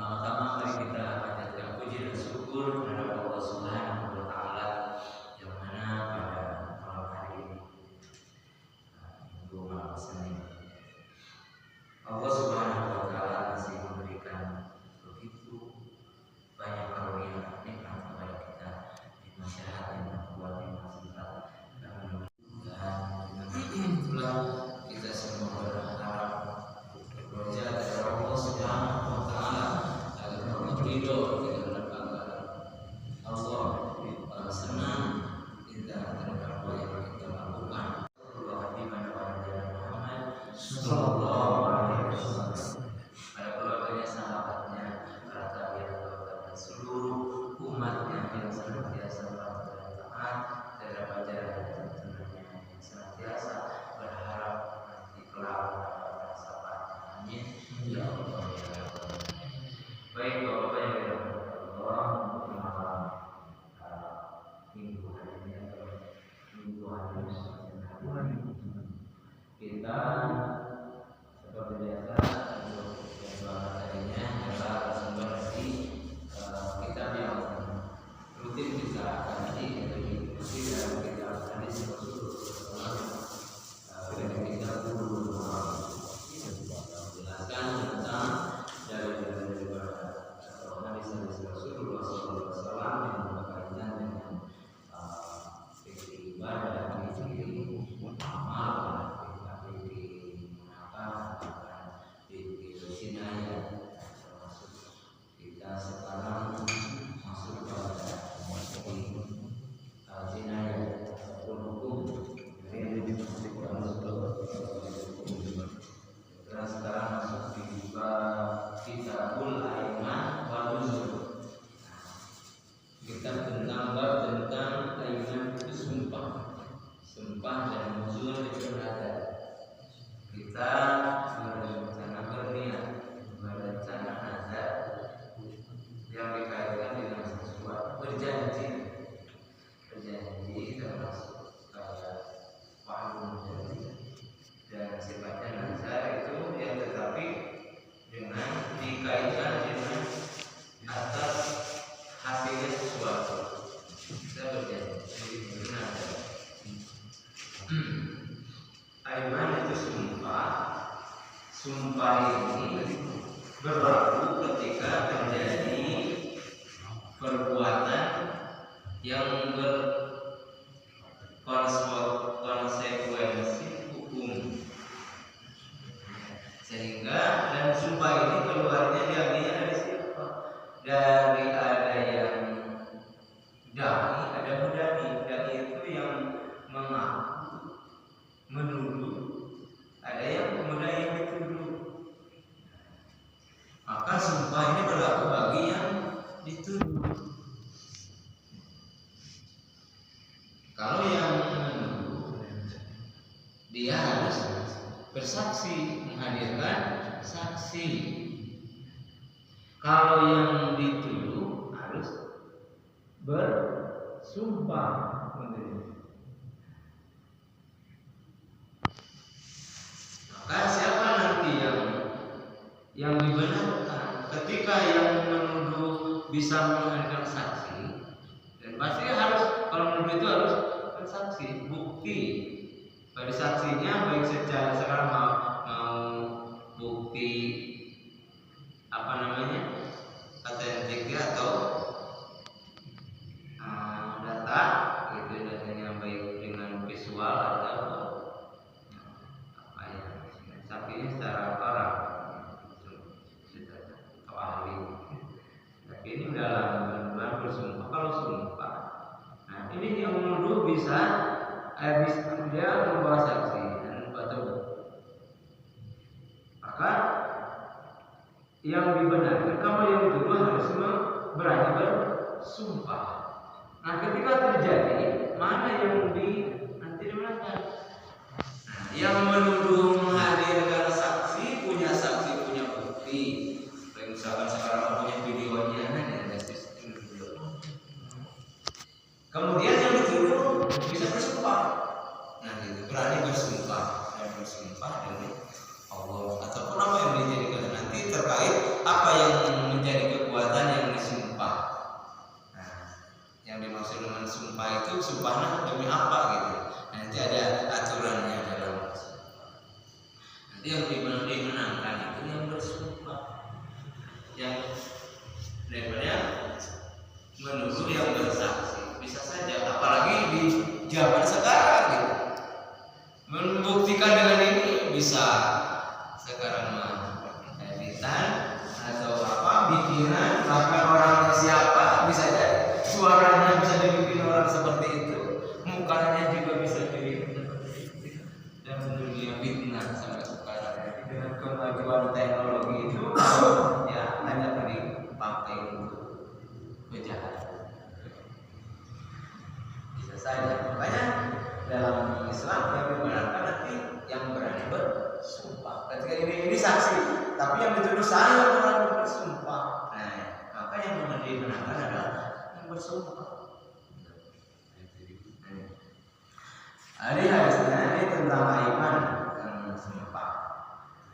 Pertama-tama mari kita panjatkan puji dan syukur kepada Allah Subhanahu wa taala yang mana pada malam hari ini Minggu malam Senin Allah Subhanahu wa taala masih memberikan begitu banyak karunia nikmat kepada kita di masyarakat yang kuat yang sempat dan itulah kita semua berharap bekerja dari Allah Subhanahu wa taala agar ridho dengan perkataan Allah, senang kita terhadap apa yang kita lakukan. Allah di mana Muhammad sallallahu alaihi wasallam, pada keluarganya, sahabatnya, para tabi'in dan seluruh umatnya yang senantiasa bertaat terhadap ajaran dan tuntunannya, yang senantiasa berharap nanti kelak mendapat syafaat. Amin ya Allah ya Rabbal alamin. Baik Bapak yang dirahmati Allah, untuk malam minggu hari ini atau minggu hari kita seperti biasa untuk yang banget tadinya adalah sumber dari kitab yang rutin kita kaji, ikuti dan kita hadis Rasulullah dari kita dulu jelaskan tentang dari hadis Rasulullah SAW yang berkaitan dengan ibadah, amal, kita sekarang masuk pada jinayah ataupun hukum. Kita sekarang masuk di kitabul aiman wal nuzur. Kita tentang aiman itu sumpah dan nuzur itu ada. Kita berencana berniat, berencana nazar yang dikaitkan dengan sesuatu, berjanji termasuk paham dan sifatnya nazar itu ya, tetapi dengan dikaitkan dengan atas hasilnya sesuatu. Kita berjanji benar. Aiman itu sumpah ini berlaku ketika terjadi perbuatan yang berkonsekuensi hukum, sehingga dan sumpah ini keluarnya diambilnya dari siapa? Dari ada yang dai, ada mudani. Dai itu yang mengaku, menuduh, ada yang kemudian yang dituduh. Maka sumpah ini berlaku bagi yang dituduh. Kalau yang dia harus bersaksi, menghadirkan saksi. Kalau yang dituduh harus bersumpah. Maka siapa nanti yang dibenarkan ketika yang menuduh bisa menghadirkan saksi, dan pasti harus, kalau menuduh itu harus bersaksi, bukti pada saksinya, baik secara sekarang mau bukti autentiknya atau data, gitu, datanya baik dengan visual atau saksinya secara orang atau ahli. Tapi ini dalam benar bersumpah. Kalau sumpah, nah ini yang menuduh bisa dia membawa saksi dan betul. Maka yang dibenarkan, kalau yang dituduh harus berani bersumpah. Nah, ketika terjadi, mana yang nanti dibenarkan? Nah, yang menuduh menghadirkan saksi, punya bukti. Misalkan sekarang punya videonya, ada sistem video. Kemudian yang dituduh bisa bersumpah. Nah, itu berani bersumpah demi Allah ataupun apa yang dijadikan nanti terkait apa yang menjadi kekuatan yang disumpah. Nah, yang dimaksud dengan sumpah itu sumpahnya demi apa gitu. Nanti ada aturannya dalam. Nanti yang dimenangkan itu yang bersumpah. Yang daripada menuduh yang bersaksi, bisa saja, apalagi di zaman sekarang gitu. Membuktikan dengan ini bisa sekarang editan atau bikinan, bahkan orangnya siapa bisa jadi, suaranya bisa dibikin orang seperti itu, mukanya juga bisa dibikin seperti itu. Dan dunia fitnah sampai sekarang dengan kemajuan teknologi itu ya hanya dipakai untuk kejahatan. Bisa saja, makanya dalam Islam yang dibenarkan nanti yang berani bersumpah. Ketika ini saksi, tapi yang dituduh saya berani bersumpah. Nah, maka yang dibenarkan adalah yang bersumpah. Ini hadisnya ini tentang iman dan sumpah.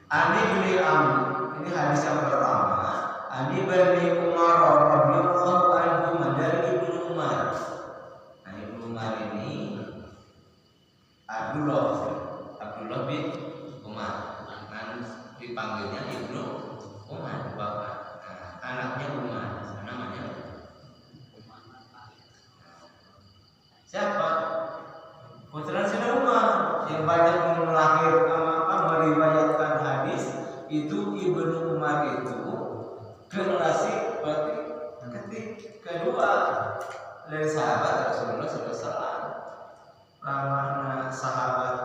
Ani bin Amr, ini hadis yang pertama. Ani bin Umar radhiyallahu anhu dari Ibnu Umar. Nah, Ibnu Umar ini Abdullah bin Umar, kan dipanggilnya Ibnu Umar, bapak. Nah, anaknya Umar, namanya siapa? Putra Sayyidina Umar yang banyak meriwayatkan hadis itu. Ibnu Umar itu generasi kedua dari sahabat Rasulullah SAW. Ramahna sahabat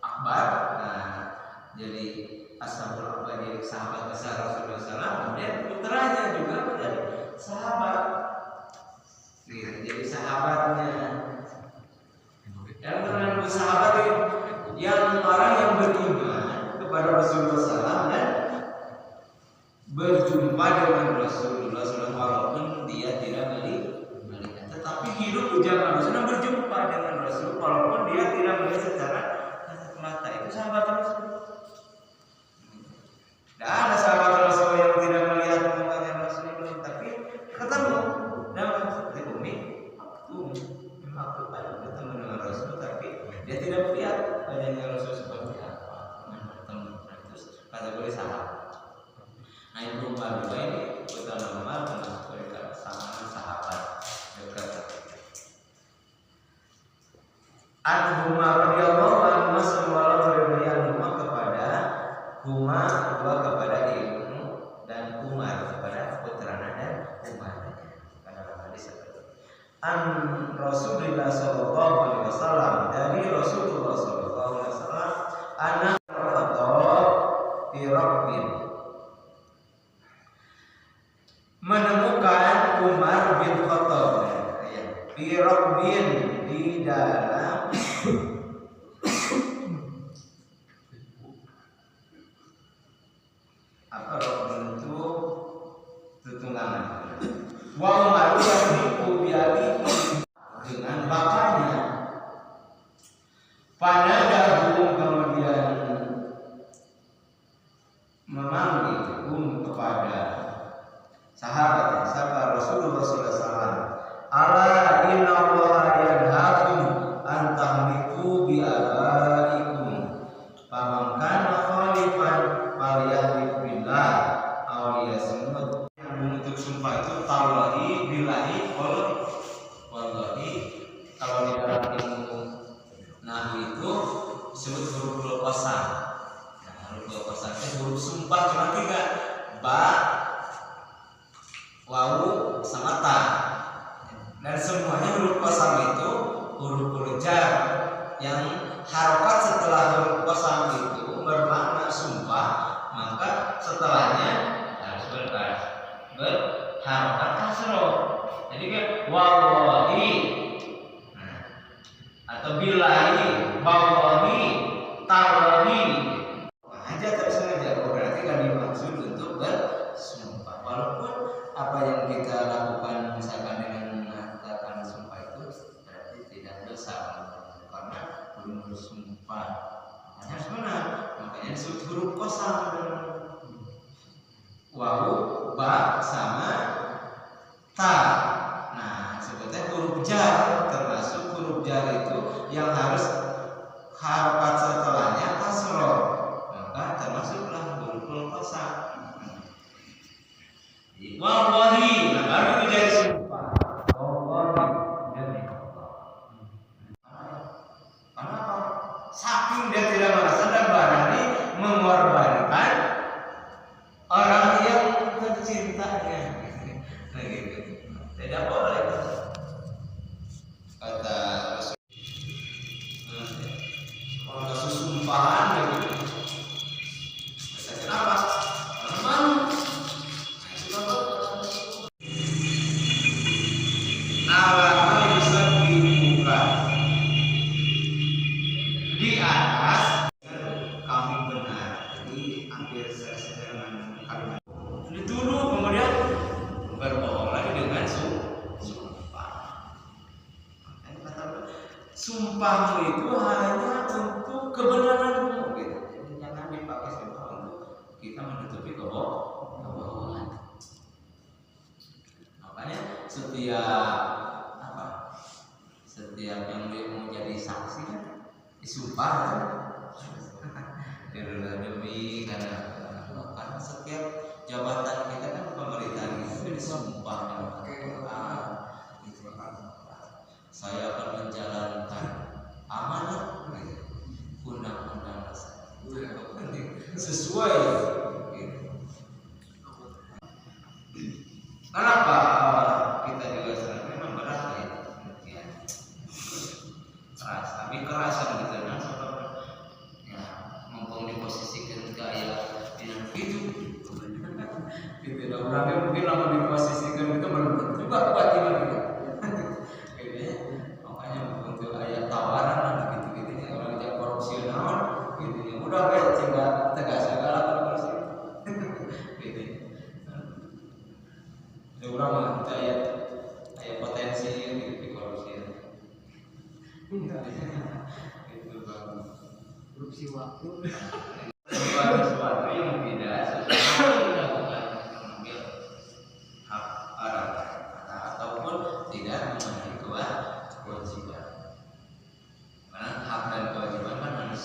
akbar, nah jadi ashabul akbar, jadi sahabat besar Rasulullah SAW. Dan putranya juga menjadi sahabat, jadi sahabatnya. Yang terkenal sahabat yang orang yang beriman kepada Rasulullah SAW dan berjumpa dengan Rasulullah SAW walaupun dia tidak melihat, tetapi hidup di zaman Rasulullah berjumpa dengan Rasul walaupun dia tidak melihat secara kasat mata. Itu sahabat Rasul. Tidak ada sahabat Rasul yang tidak melihat mukanya Rasulullah, tapi ketemu dalam seperti bumi waktu bertemu dengan Rasul, tapi dia tidak melihat wajahnya Rasul seperti apa. Bertemu itu kata boleh sahabat. Nah, Ibnu Umar juga ini utama termasuk mereka sama sahabat dekat. An-Umar radhiyallahu anhu sallallahu alaihi wasallam kepada Umar kepada Ibnu dan Umar kepada putranya dan Umar. Karena hadis itu. An Rasulullah sallallahu alaihi wasallam, dari Rasulullah sallallahu alaihi wasallam, anak atau Rabbin, menemukan Umar bin Khattab Rabbin di dalam Fanadahum, kemudian memanggil kepada sahabat Rasulullah SAW. Ala inna Allaha yanhaakum an tahliku bi abaikum faman kana khalifan falyahlif billah aw liyasmut. Yang menutup sumpah itu tallahi, billahi, wallahi. Kalau di dalam ilmu nahwu itu disebut huruf qasam. Nah, huruf qasam itu huruf sumpah cuma 3, ba, wawu, sama ta. Dan semuanya huruf qasam itu huruf jar yang harokat setelah huruf qasam itu bermakna sumpah, maka setelahnya harus berharokat kasroh. Jadi kan wallahi, atau billahi, wallahi, tallahi. Aja terus saja, berarti kan dimaksud untuk bersumpah. Walaupun apa yang kita lakukan misalkan dengan mengatakan sumpah itu berarti tidak dosa, karena belum bersumpah. Makanya harus benar. Makanya disebut huruf qasam. Wawu, ba, sama ta. Nah, sebetulnya huruf jar, termasuk huruf jar itu yang harus harokat setelahnya kasroh, maka termasuklah huruf qasam. Wallahi, nah baru itu jadi sumpah. Wallahi, demi Allah. Kenapa? Saking dia tidak merasa dan berani mengorbankan orang yang tercintanya. Nah gitu. Tidak boleh. Kata Rasul. Kalau kasus sumpahan gitu. Kenapa? Karena malu. Alamal bisa dibuka di atas kamu benar. Jadi hampir selesai dengan kalimat dituduh, kemudian berbohong lagi dengan sumpah. Sumpahmu itu hanya untuk kebenaranmu, gitu. Jadi jangan dipakai sumpah untuk kita menutupi kebohongan. Makanya setiap yang mau jadi saksi kan disumpah kan. Demi karena setiap jabatan kita kan pemerintahan itu disumpah dengan Al-Quran. Saya akan menjalankan amanat undang-undang dasar sesuai. Kenapa kita juga sering memang berat ya, keras, tapi kerasan gitu kan, ya mumpung diposisikan kayak dengan itu, gitu. Orangnya mungkin lama diposisikan itu belum tentu juga kuat iman kita, gitu ya. Makanya untuk ayat tawaran lah gitu ya, orang yang korupsional, gitu ya. Udah kayak tinggal tegas segala korupsi, gitu. Orang ayat potensi di korupsi. Itu bagus. Korupsi waktu. Sesuatu yang tidak sesuai dilakukan mengambil hak orang ataupun tidak memenuhi kewajiban. Karena hak dan kewajiban kan harus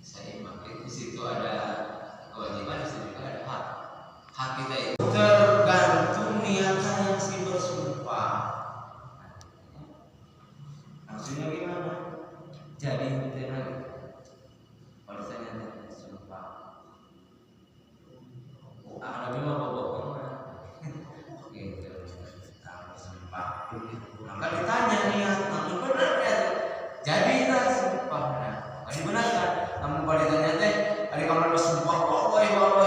seimbang. Di situ ada kewajiban, di situ juga ada hak. Hak kita itu tergantung niatan yang si bersumpah. Maksudnya gimana? Jadi kalau saya sumpah, ada lima bohong, gitu. Sumpah. Maka ditanya niat, namun benar ya. Jadilah sumpah. Kalau benar kan? Namun pada ditanya teh, ada kamar bersumpah, wallahi.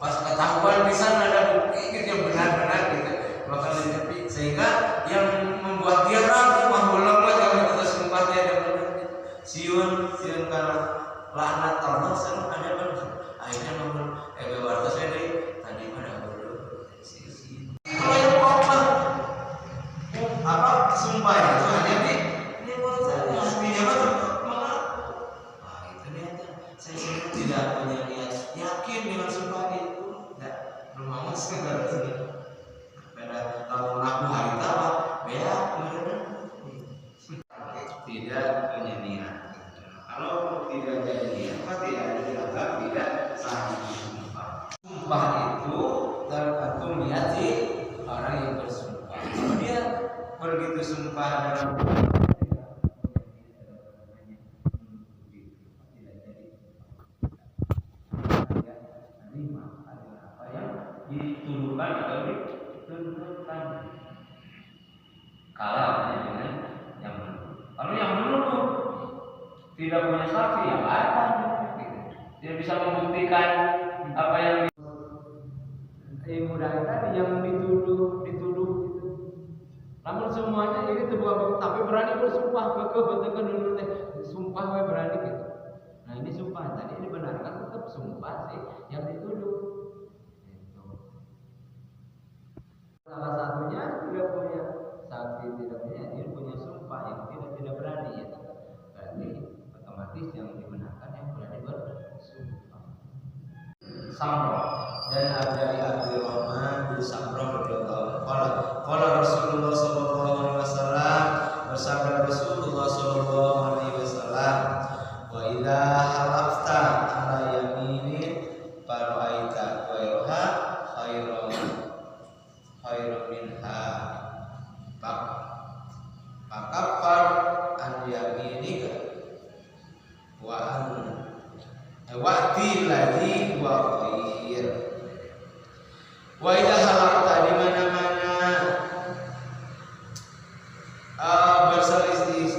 Pas ketahuan di sana ada bukti gitu yang benar-benar gitu, maka lebih sehingga yang membuat dia ragu mahulama kalau kita sumpah dia ada benar gitu. Siun karena laknat Allah selalu ada benar. Akhirnya ngomong warta saya tadi mana dulu kalau yang apa sumpah itu hanya di tidak punya niat. Kalau tidak ada niat, maka tidak ada dianggap tidak sah sumpah. Sumpah itu tergantung niat si orang yang bersumpah. Kalau dia begitu sumpah dalam dituduhkan atau dituntutkan kalah dengan yang menuduh. Kalau yang menuduh tidak punya saksi ya apa? Tidak bisa membuktikan apa yang mudah tadi yang dituduh gitu. Namun semuanya ini sebuah tapi berani bersumpah betul dulu teh sumpah we berani gitu. Nah ini sumpah tadi dibenarkan tetap sumpah sih yang dituduh. Salah satunya tidak punya saksi, tidak punya, dia punya sumpah yang tidak berani ya. Berarti otomatis yang dibenarkan yang berani bersumpah. Samro dan dari Abdurrahman bin Samro radhiyallahu anhu qala Rasulullah sallallahu alaihi wasallam bersabda Rasulullah sallallahu alaihi wasallam wa idza halafta ala yaminin fara'aita ghayraha khairan minha fakaffar an yaminika wa'ti ladzi wa khair. Wa idza halaqta di mana-mana berselisih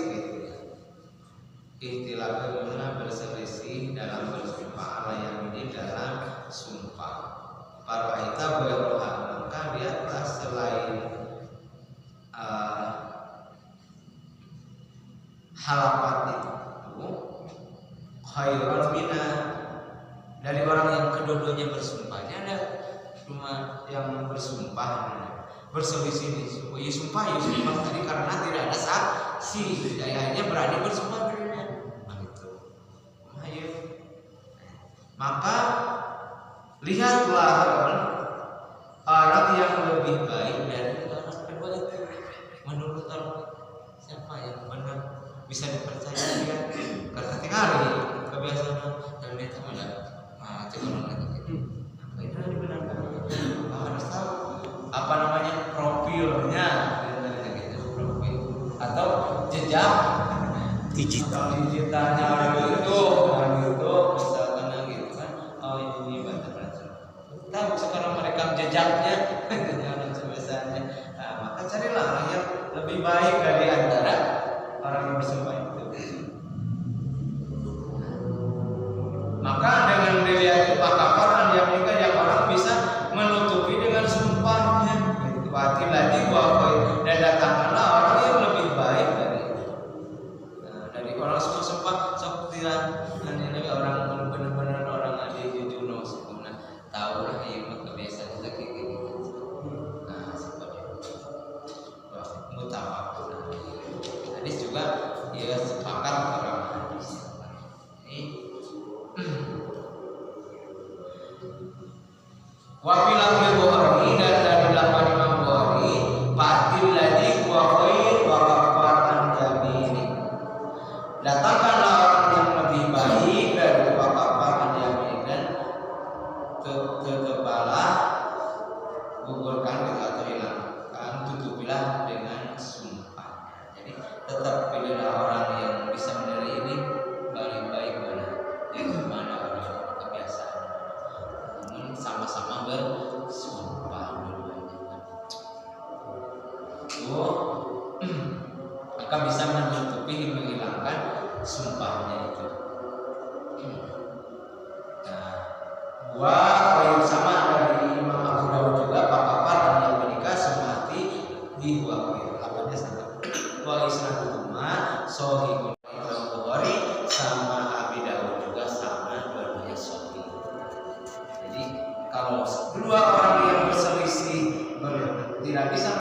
istilah bagaimana berselisih dalam bersumpah ala yamini dalam sumpah. Fara'aita ghayraha, maka lihatlah selain halapat itu khairan mina dari orang yang kedua-duanya bersumpahnya ada cuma yang bersumpah berselisih ya sumpah tadi karena tidak ada saksi akhirnya berani bersumpah begitu. Maka lihatlah orang yang lebih baik dari orang kedua itu menurut orang siapa yang benar bisa dipercaya dia karena tinggal kebiasaan dan itu mana cekal lagi gitu. Apa itu dibenarkan? Harus tahu apa namanya profilnya gitu, profil atau jejak digitalnya orang itu misalkan gitu kan. Oh ini bantuan tahu sekarang mereka jejaknya dan sebagainya. Nah, maka carilah orang yang lebih baik dari antara orang yang bersumpah itu. Maka dengan dilihat pakaparan yang nikah yang orang bisa menutupi dengan sumpahnya. Wati lagi dan datangkanlah orang yang lebih baik dari orang sumpah seperti orang benar-benar orang ada jujur nah tahu lah yang kebiasaan kita kayak gini. Nah seperti itu. Mutafaq. Hadis juga ya sepakat orang hadis. Wa bilang Bukhari dan dari 8 Imam Bukhari fatil ladzi wa khair wa kafaratan yamini. Datangkanlah orang yang lebih baik dari wa kafaratan yamini dan ketebalah gugurkan atau hilangkan tutupilah dengan sumpah. Jadi tetap pilihlah orang yang bisa menerima ini baik-baik mana yang mana orang kebiasaan namun sama-sama bersumpah dua-duanya maka bisa menutupi menghilangkan sumpahnya itu. Nah, sama dari Imam Abu Dawud juga pakapar yang menikah semati di dua lapatnya sama wa isnaduhuma sahihun.